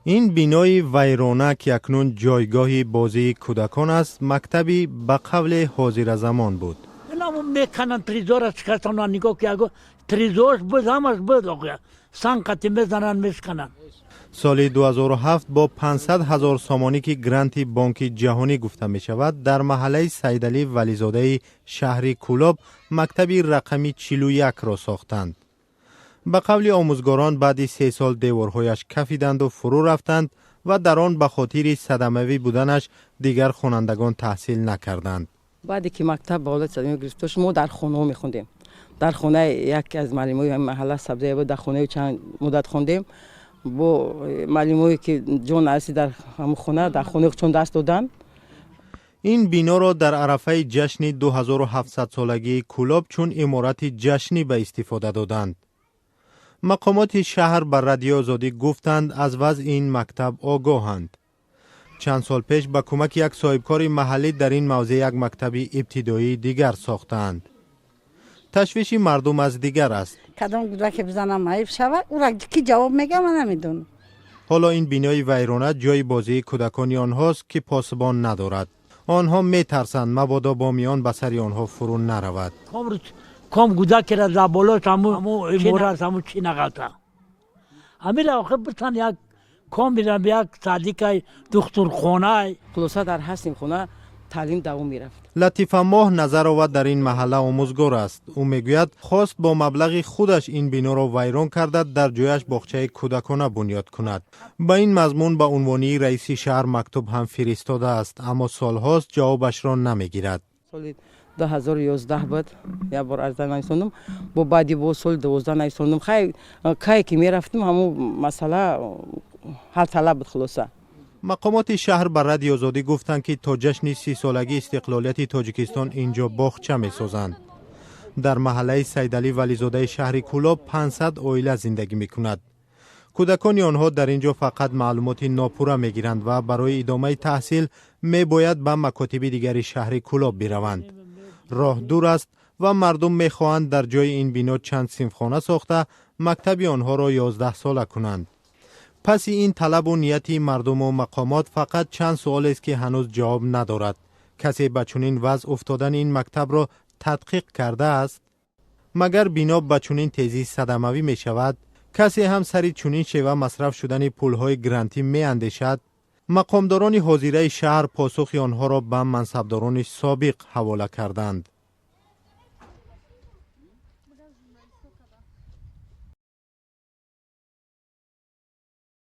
این بینای ویرانه که اکنون جایگاه بازی کودکان است، مکتبی به قول حاضر زمان بود. اینا میکنن تریزور شکستن، نگاه که اگه تریزورش بود همش بود آقا سنقتی میزنن میشکنن. سال 2007 با 500,000 سامانی که گرانت بانک جهانی گفته می شود، در محله سیدعلی ولیزاده شهر کولاب مکتبی رقمی 41 را ساختند. به قول آموزگاران بعد 3 سال دیوارهایش کفیدند و فرو رفتند و در آن به خاطر صدمه‌ای بودنش دیگر خوانندگان تحصیل نکردند. بعدی که مکتب به حالت صدمه گرفتش ما در خانه میخوندیم. در خانه یک از معلمای محله سبزی بود، در خانه چند مدت خوندیم. با معلمایی که جان عرسی در همون خانه در خانه چون دست دادن. این بنا را در عرفه جشن 2700 سالگی کولاب چون عمارت جشنی به استفاده دادند. مقامات شهر بر رادیو آزادی گفتند از وضع این مکتب آگاهند. چند سال پیش با کمک یک صاحبکار محلی در این موضع یک مکتب ابتدایی دیگر ساختند. تشویش مردم از دیگر است. کدام گوده که بزنم عیب شود او را کی جواب میگه من نمیدونم. حالا این بینای ویرانه جای بازی کودکان آنهاست که پاسبان ندارد. آنها میترسند مبادا با میان به سر آنها فرو نرود. کام گوده که را بالاش همو امورت همو چی نگلتا. همین آخه بتن یک کام بیرم یک صدیق دکتر خانه. خلاصه در هستیم خانه تعلیم دوام میرفت. لطیفه ماه نظر آورد در این محله آموزگار است. او میگوید خواست با مبلغ خودش این بنا را ویران کرده در جایش باغچه کودکانه بنیاد کند. با این مضمون به عنوان رئیس شهر مکتوب هم فرستاده است، اما سالهاست جوابش را نمیگیرد. سال 2011 بود یا بار از نایسوندم با بعدی با سال 12 نایسوندم. خیلی کاری که میرفتم همون مسئله حل طلب بود. خلاصه مقامات شهر بر رادیو آزادی گفتند که تا جشن 30 سالگی استقلالیت تاجیکستان اینجا باغچه می‌سازند. در محله سیدعلی ولیزاده شهر کولاب 500 عائله زندگی می‌کند. کودکان آنها در اینجا فقط معلومات ناپوره می‌گیرند و برای ادامه تحصیل می‌باید به مکاتب دیگر شهر کولاب بروند. راه دور است و مردم می‌خواهند در جای این بنا چند صنفخانه ساخته مکتب آنها را 11 ساله کنند. پس این طلب و نیت مردم و مقامات فقط چند سوال است که هنوز جواب ندارد. کسی به چنین وضع افتادن این مکتب را تدقیق کرده است؟ مگر بنا به چنین تیزی صدموی می شود؟ کسی هم سری چنین شیوه مصرف شدن پولهای گرانتی می اندیشد؟ مقامداران حاضره شهر پاسخ آنها را به منصبداران سابق حواله کردند.